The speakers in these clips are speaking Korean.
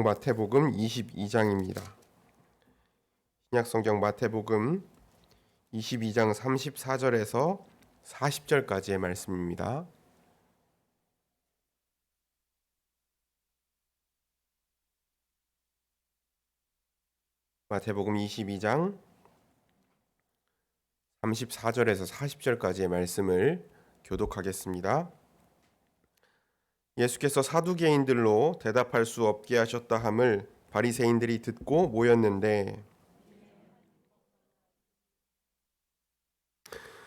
성경 마태복음 22장입니다. 신약 성경 마태복음 22장 34절에서 40절까지의 말씀입니다. 마태복음 22장 34절에서 40절까지의 말씀을 교독하겠습니다. 예수께서 사두개인들로 대답할 수 없게 하셨다 함을 바리새인들이 듣고 모였는데,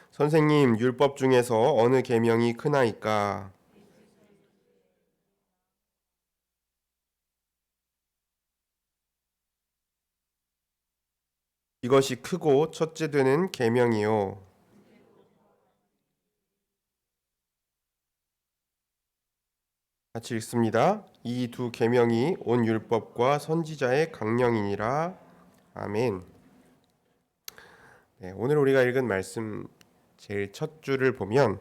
선생님, 율법 중에서 어느 계명이 크나이까? 이것이 크고 첫째 되는 계명이요. 같이 읽습니다. 이 두 계명이 온 율법과 선지자의 강령이니라. 아멘. 오늘 우리가 읽은 말씀 제일 첫 줄을 보면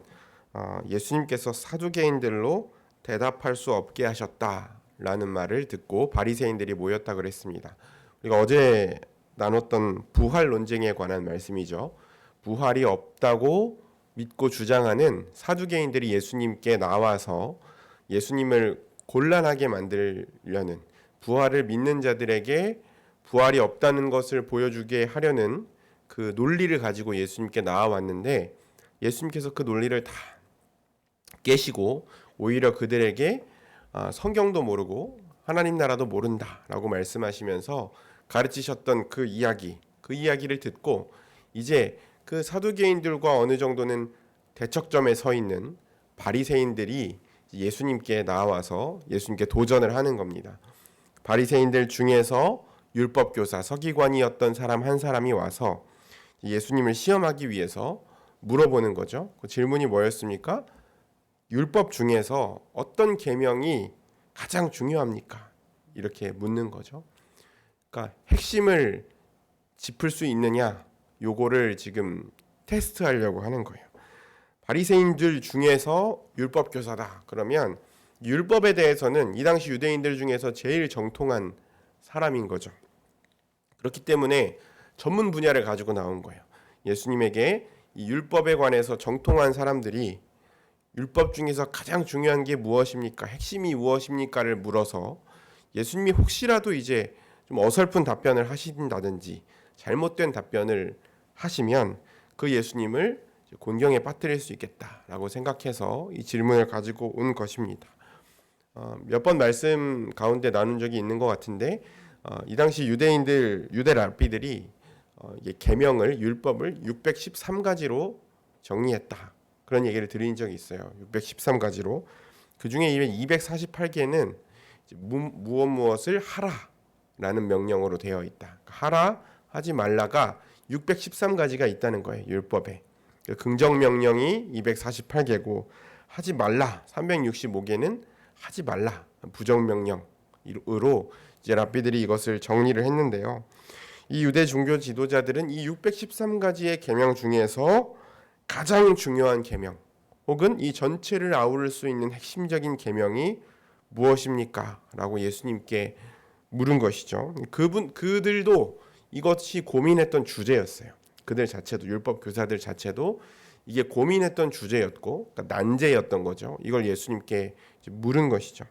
예수님께서 사두개인들로 대답할 수 없게 하셨다라는 말을 듣고 바리새인들이 모였다 그랬습니다. 우리가 어제 나눴던 부활 논쟁에 관한 말씀이죠. 부활이 없다고 믿고 주장하는 사두개인들이 예수님께 나와서 예수님을 곤란하게 만들려는, 부활을 믿는 자들에게 부활이 없다는 것을 보여주게 하려는 그 논리를 가지고 예수님께 나와왔는데, 예수님께서 그 논리를 다 깨시고 오히려 그들에게 성경도 모르고 하나님 나라도 모른다라고 말씀하시면서 가르치셨던 그 이야기를 듣고 이제 그 사두개인들과 어느 정도는 대척점에 서 있는 바리새인들이 예수님께 나와서 예수님께 도전을 하는 겁니다. 바리새인들 중에서 율법교사 서기관이었던 사람 한 사람이 와서 예수님을 시험하기 위해서 물어보는 거죠. 그 질문이 뭐였습니까? 율법 중에서 어떤 계명이 가장 중요합니까? 이렇게 묻는 거죠. 그러니까 핵심을 짚을 수 있느냐, 요거를 지금 테스트하려고 하는 거예요. 바리새인들 중에서 율법 교사다. 그러면 율법에 대해서는 이 당시 유대인들 중에서 제일 정통한 사람인 거죠. 그렇기 때문에 전문 분야를 가지고 나온 거예요. 예수님에게 이 율법에 관해서 정통한 사람들이 율법 중에서 가장 중요한 게 무엇입니까? 핵심이 무엇입니까를 물어서 예수님이 혹시라도 이제 좀 어설픈 답변을 하신다든지 잘못된 답변을 하시면 그 예수님을 곤경에 빠뜨릴 수 있겠다라고 생각해서 이 질문을 가지고 온 것입니다. 몇 번 말씀 가운데 나눈 적이 있는 것 같은데, 이 당시 유대 랍비들이 계명을, 율법을 613가지로 정리했다, 그런 얘기를 드린 적이 있어요. 613가지로. 그 중에 248개는 무엇을 하라라는 명령으로 되어 있다. 하라, 하지 말라가 613가지가 있다는 거예요. 율법에. 긍정 명령이 248개고 하지 말라 365개는 하지 말라 부정 명령으로 이제 랍비들이 이것을 정리를 했는데요. 이 유대 종교 지도자들은 이 613가지의 계명 중에서 가장 중요한 계명, 혹은 이 전체를 아우를 수 있는 핵심적인 계명이 무엇입니까? 라고 예수님께 물은 것이죠. 그들도 이것이 고민했던 주제였어요. 그들 자체도, 율법 교사들 자체도 이게 고민했던 주제였고, 그러니까 난제였던 거죠. 이걸 예수님께 물은 것이죠.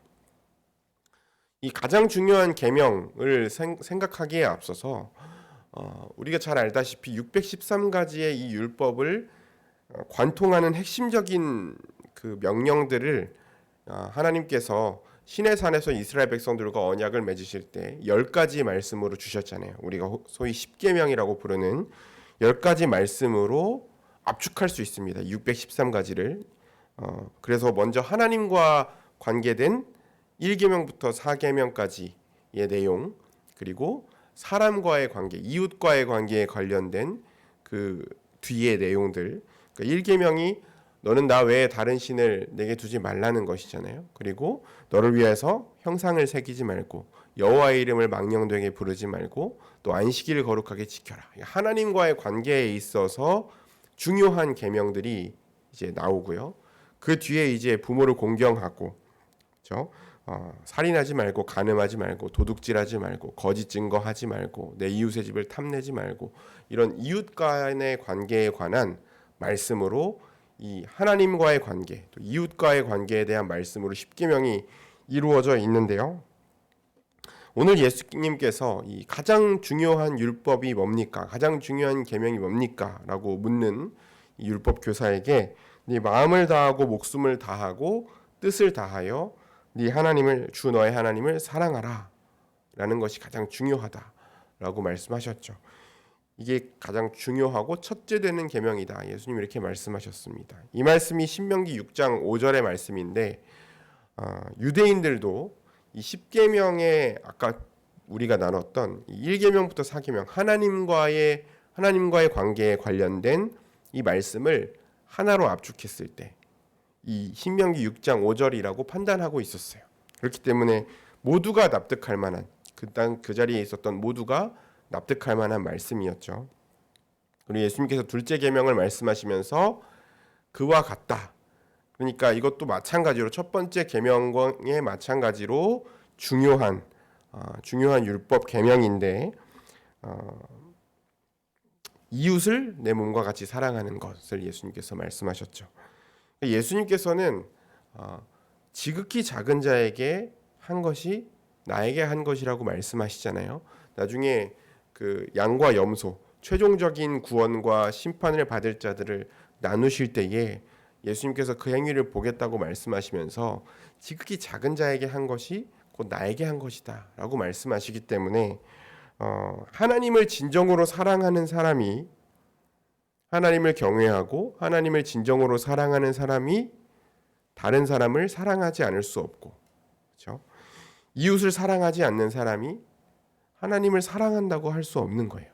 이 가장 중요한 계명을 생각하기에 앞서서 우리가 잘 알다시피 613가지의 이 율법을 관통하는 핵심적인 그 명령들을 하나님께서 시내산에서 이스라엘 백성들과 언약을 맺으실 때 10가지 말씀으로 주셨잖아요. 우리가 소위 10계명이라고 부르는 10가지 말씀으로 압축할 수 있습니다. 613가지를. 그래서 먼저 하나님과 관계된 1계명부터 4계명까지의 내용, 그리고 사람과의 관계, 이웃과의 관계에 관련된 그 뒤의 내용들. 그러니까 1계명이 너는 나 외에 다른 신을 내게 두지 말라는 것이잖아요. 그리고 너를 위해서 형상을 새기지 말고 여호와의 이름을 망령되게 부르지 말고 또 안식일을 거룩하게 지켜라. 하나님과의 관계에 있어서 중요한 계명들이 이제 나오고요. 그 뒤에 이제 부모를 공경하고, 그렇죠? 살인하지 말고, 간음하지 말고, 도둑질하지 말고, 거짓 증거하지 말고, 내 이웃의 집을 탐내지 말고, 이런 이웃 간의 관계에 관한 말씀으로 이 하나님과의 관계, 또 이웃과의 관계에 대한 말씀으로 십계명이 이루어져 있는데요. 오늘 예수님께서 이 가장 중요한 율법이 뭡니까? 가장 중요한 계명이 뭡니까? 라고 묻는 이 율법 교사에게 네 마음을 다하고 목숨을 다하고 뜻을 다하여 네 하나님을 주 너의 하나님을 사랑하라 라는 것이 가장 중요하다라고 말씀하셨죠. 이게 가장 중요하고 첫째 되는 계명이다. 예수님 이렇게 말씀하셨습니다. 이 말씀이 신명기 6장 5절의 말씀인데 유대인들도 이 10계명에 아까 우리가 나눴던 1계명부터 4계명 하나님과의 관계에 관련된 이 말씀을 하나로 압축했을 때 이 신명기 6장 5절이라고 판단하고 있었어요. 그렇기 때문에 모두가 납득할 만한 그 자리에 있었던 모두가 납득할 만한 말씀이었죠. 그리고 예수님께서 둘째 계명을 말씀하시면서 그와 같다. 그러니까 이것도 마찬가지로 첫 번째 계명에 마찬가지로 중요한 율법 계명인데 이웃을 내 몸과 같이 사랑하는 것을 예수님께서 말씀하셨죠. 예수님께서는 지극히 작은 자에게 한 것이 나에게 한 것이라고 말씀하시잖아요. 나중에 그 양과 염소 최종적인 구원과 심판을 받을 자들을 나누실 때에 예수님께서 그 행위를 보겠다고 말씀하시면서 지극히 작은 자에게 한 것이 곧 나에게 한 것이다 라고 말씀하시기 때문에 하나님을 진정으로 사랑하는 사람이 하나님을 경외하고 하나님을 진정으로 사랑하는 사람이 다른 사람을 사랑하지 않을 수 없고, 그렇죠? 이웃을 사랑하지 않는 사람이 하나님을 사랑한다고 할 수 없는 거예요.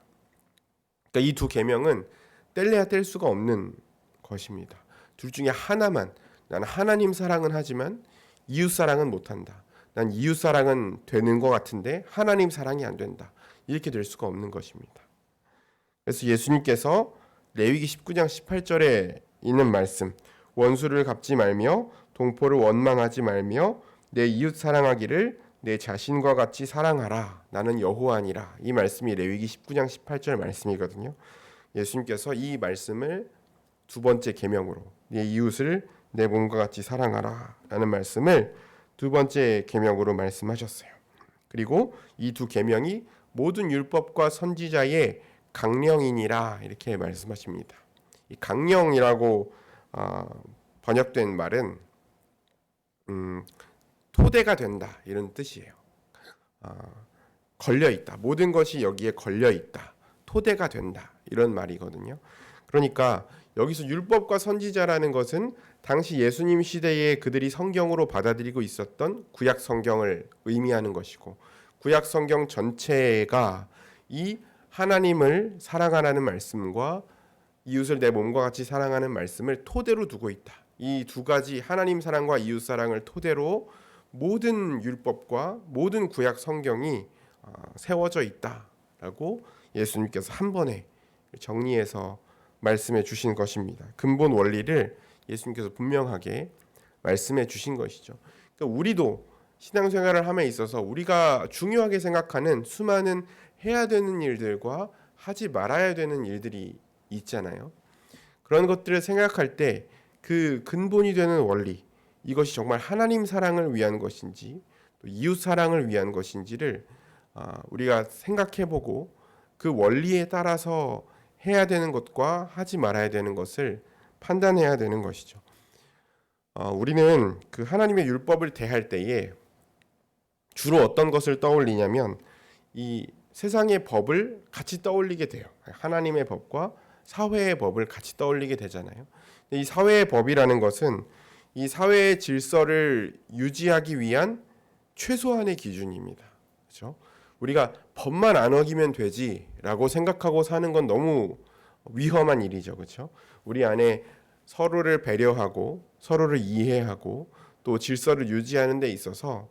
그러니까 이 두 계명은 뗄래야 뗄 수가 없는 것입니다. 둘 중에 하나만, 나는 하나님 사랑은 하지만 이웃 사랑은 못한다. 난 이웃 사랑은 되는 것 같은데 하나님 사랑이 안 된다. 이렇게 될 수가 없는 것입니다. 그래서 예수님께서 레위기 19장 18절에 있는 말씀, 원수를 갚지 말며 동포를 원망하지 말며 내 이웃 사랑하기를 내 자신과 같이 사랑하라. 나는 여호와니라. 이 말씀이 레위기 19장 18절 말씀이거든요. 예수님께서 이 말씀을 두 번째 계명으로 내 이웃을 내 몸과 같이 사랑하라 라는 말씀을 두 번째 계명으로 말씀하셨어요. 그리고 이 두 계명이 모든 율법과 선지자의 강령이니라 이렇게 말씀하십니다. 이 강령이라고 번역된 말은 토대가 된다 이런 뜻이에요. 걸려 있다. 모든 것이 여기에 걸려 있다. 토대가 된다 이런 말이거든요. 그러니까 여기서 율법과 선지자라는 것은 당시 예수님 시대에 그들이 성경으로 받아들이고 있었던 구약 성경을 의미하는 것이고 구약 성경 전체가 이 하나님을 사랑하라는 말씀과 이웃을 내 몸과 같이 사랑하는 말씀을 토대로 두고 있다. 이 두 가지 하나님 사랑과 이웃 사랑을 토대로 모든 율법과 모든 구약 성경이 세워져 있다라고 예수님께서 한 번에 정리해서 말씀해 주신 것입니다. 근본 원리를 예수님께서 분명하게 말씀해 주신 것이죠. 그러니까 우리도 신앙생활을 함에 있어서 우리가 중요하게 생각하는 수많은 해야 되는 일들과 하지 말아야 되는 일들이 있잖아요. 그런 것들을 생각할 때 그 근본이 되는 원리, 이것이 정말 하나님 사랑을 위한 것인지 또 이웃 사랑을 위한 것인지를 우리가 생각해보고 그 원리에 따라서 해야 되는 것과 하지 말아야 되는 것을 판단해야 되는 것이죠. 우리는 그 하나님의 율법을 대할 때에 주로 어떤 것을 떠올리냐면 이 세상의 법을 같이 떠올리게 돼요. 하나님의 법과 사회의 법을 같이 떠올리게 되잖아요. 이 사회의 법이라는 것은 이 사회의 질서를 유지하기 위한 최소한의 기준입니다. 그렇죠? 우리가 법만 안 어기면 되지라고 생각하고 사는 건 너무 위험한 일이죠. 그렇죠? 우리 안에 서로를 배려하고 서로를 이해하고 또 질서를 유지하는 데 있어서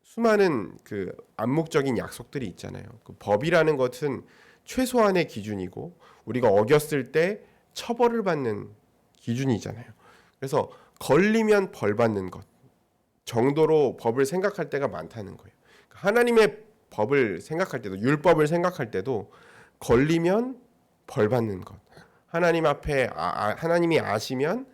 수많은 그 암묵적인 약속들이 있잖아요. 그 법이라는 것은 최소한의 기준이고 우리가 어겼을 때 처벌을 받는 기준이잖아요. 그래서 걸리면 벌 받는 것, 정도로 법을 생각할 때가 많다는 거예요. 하나님의 법을 생각할 때도, 율법을 생각할 때도 걸리면 벌 받는 것, 하나님 앞에 하나님이 아시면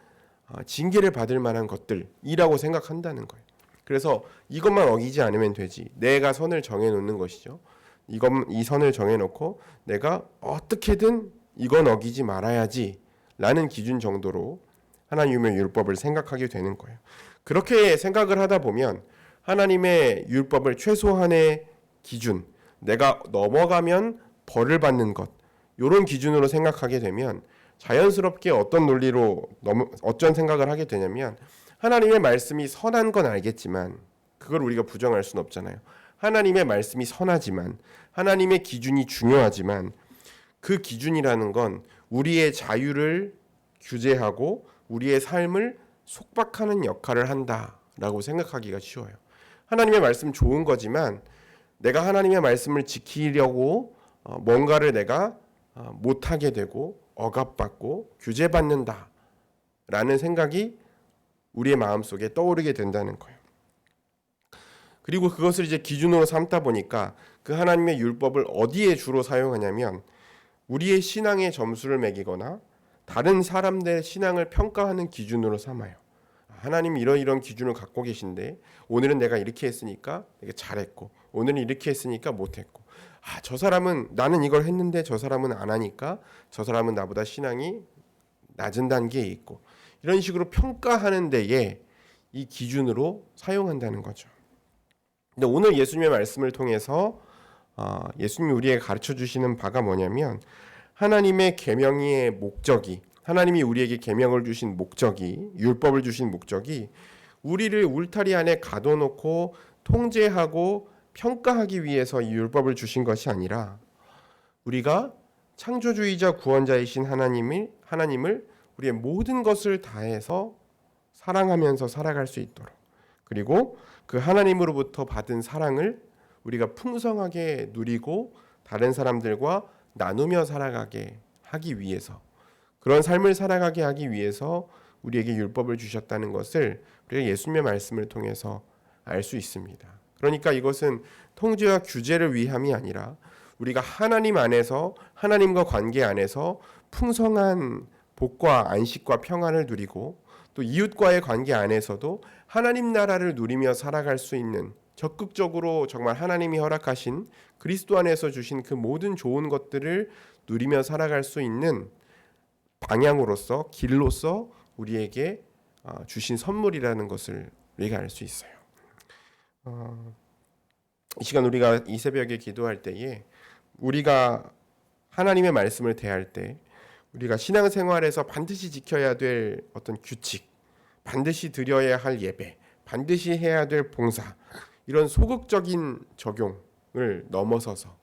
징계를 받을 만한 것들이라고 생각한다는 거예요. 그래서 이것만 어기지 않으면 되지. 내가 선을 정해 놓는 것이죠. 이 선을 정해 놓고 내가 어떻게든 이건 어기지 말아야지 라는 기준 정도로 하나님의 율법을 생각하게 되는 거예요. 그렇게 생각을 하다 보면 하나님의 율법을 최소한의 기준, 내가 넘어가면 벌을 받는 것, 이런 기준으로 생각하게 되면 자연스럽게 어떤 생각을 하게 되냐면, 하나님의 말씀이 선한 건 알겠지만 그걸 우리가 부정할 수는 없잖아요. 하나님의 말씀이 선하지만, 하나님의 기준이 중요하지만, 그 기준이라는 건 우리의 자유를 규제하고 우리의 삶을 속박하는 역할을 한다라고 생각하기가 쉬워요. 하나님의 말씀 좋은 거지만 내가 하나님의 말씀을 지키려고 뭔가를 내가 못하게 되고 억압받고 규제받는다라는 생각이 우리의 마음속에 떠오르게 된다는 거예요. 그리고 그것을 이제 기준으로 삼다 보니까 그 하나님의 율법을 어디에 주로 사용하냐면 우리의 신앙의 점수를 매기거나 다른 사람들의 신앙을 평가하는 기준으로 삼아요. 하나님이 이런 기준을 갖고 계신데 오늘은 내가 이렇게 했으니까 되게 잘했고, 오늘은 이렇게 했으니까 못했고, 저 사람은, 나는 이걸 했는데 저 사람은 안 하니까 저 사람은 나보다 신앙이 낮은 단계에 있고, 이런 식으로 평가하는 데에 이 기준으로 사용한다는 거죠. 근데 오늘 예수님의 말씀을 통해서 예수님이 우리에게 가르쳐 주시는 바가 뭐냐면, 하나님의 계명의 목적이, 하나님이 우리에게 계명을 주신 목적이, 율법을 주신 목적이 우리를 울타리 안에 가둬놓고 통제하고 평가하기 위해서 이 율법을 주신 것이 아니라, 우리가 창조주의자 구원자이신 하나님을 우리의 모든 것을 다해서 사랑하면서 살아갈 수 있도록, 그리고 그 하나님으로부터 받은 사랑을 우리가 풍성하게 누리고 다른 사람들과 나누며 살아가게 하기 위해서, 그런 삶을 살아가게 하기 위해서 우리에게 율법을 주셨다는 것을 우리가 예수님의 말씀을 통해서 알 수 있습니다. 그러니까 이것은 통제와 규제를 위함이 아니라 우리가 하나님 안에서, 하나님과 관계 안에서 풍성한 복과 안식과 평안을 누리고, 또 이웃과의 관계 안에서도 하나님 나라를 누리며 살아갈 수 있는, 적극적으로 정말 하나님이 허락하신 그리스도 안에서 주신 그 모든 좋은 것들을 누리며 살아갈 수 있는 방향으로서, 길로서 우리에게 주신 선물이라는 것을 우리가 알 수 있어요. 이 시간 우리가 이 새벽에 기도할 때에 우리가 하나님의 말씀을 대할 때, 우리가 신앙생활에서 반드시 지켜야 될 어떤 규칙, 반드시 드려야 할 예배, 반드시 해야 될 봉사, 이런 소극적인 적용을 넘어서서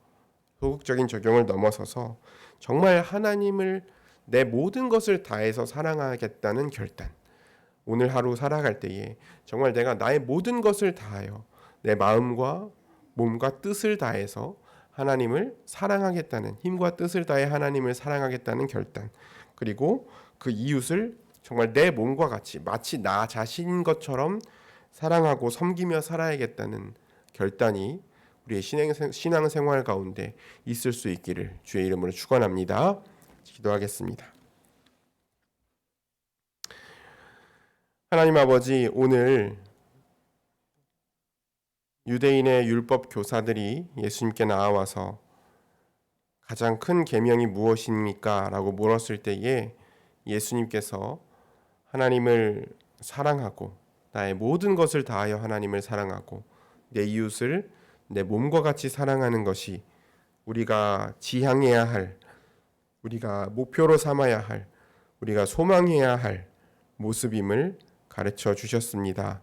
정말 하나님을 내 모든 것을 다해서 사랑하겠다는 결단, 오늘 하루 살아갈 때에 정말 내가 나의 모든 것을 다하여 내 마음과 몸과 뜻을 다해서 하나님을 사랑하겠다는, 힘과 뜻을 다해 하나님을 사랑하겠다는 결단, 그리고 그 이웃을 정말 내 몸과 같이 마치 나 자신인 것처럼 사랑하고 섬기며 살아야겠다는 결단이 우리의 신앙생활 가운데 있을 수 있기를 주의 이름으로 축원합니다. 기도하겠습니다. 하나님 아버지, 오늘 유대인의 율법 교사들이 예수님께 나와서 가장 큰 계명이 무엇입니까? 라고 물었을 때에 예수님께서 하나님을 사랑하고 나의 모든 것을 다하여 하나님을 사랑하고 내 이웃을 내 몸과 같이 사랑하는 것이 우리가 지향해야 할, 우리가 목표로 삼아야 할, 우리가 소망해야 할 모습임을 가르쳐 주셨습니다.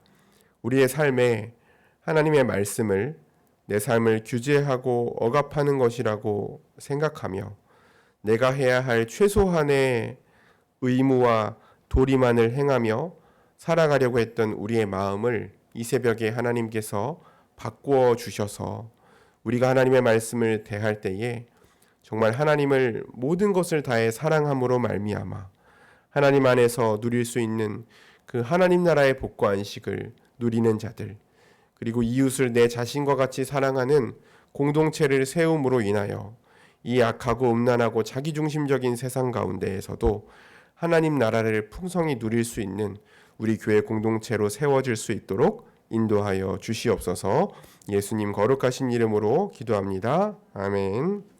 우리의 삶에 하나님의 말씀을 내 삶을 규제하고 억압하는 것이라고 생각하며 내가 해야 할 최소한의 의무와 도리만을 행하며 살아가려고 했던 우리의 마음을 이 새벽에 하나님께서 바꾸어 주셔서 우리가 하나님의 말씀을 대할 때에 정말 하나님을 모든 것을 다해 사랑함으로 말미암아 하나님 안에서 누릴 수 있는 그 하나님 나라의 복과 안식을 누리는 자들, 그리고 이웃을 내 자신과 같이 사랑하는 공동체를 세움으로 인하여 이 악하고 음란하고 자기중심적인 세상 가운데에서도 하나님 나라를 풍성히 누릴 수 있는 우리 교회 공동체로 세워질 수 있도록 인도하여 주시옵소서. 예수님 거룩하신 이름으로 기도합니다. 아멘.